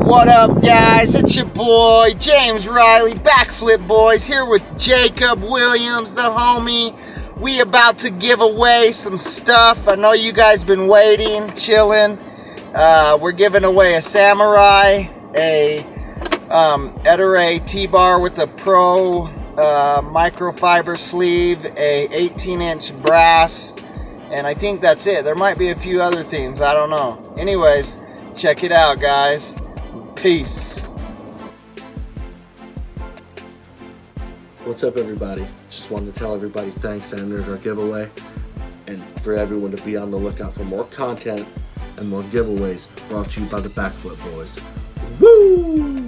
What up, guys? It's your boy James Riley, Backflip Boys, here with Jacob Williams, the homie. We about to give away some stuff. I know you guys been waiting, chilling. We're giving away a Samurai, a Etere T-bar with a Pro microfiber sleeve, a 18-inch brass, and I think that's it. There might be a few other things, I don't know. Anyways, check it out, guys. Peace. What's up, everybody? Just wanted to tell everybody thanks. I entered our giveaway, and for everyone to be on the lookout for more content and more giveaways brought to you by the Backflip Boys. Woo!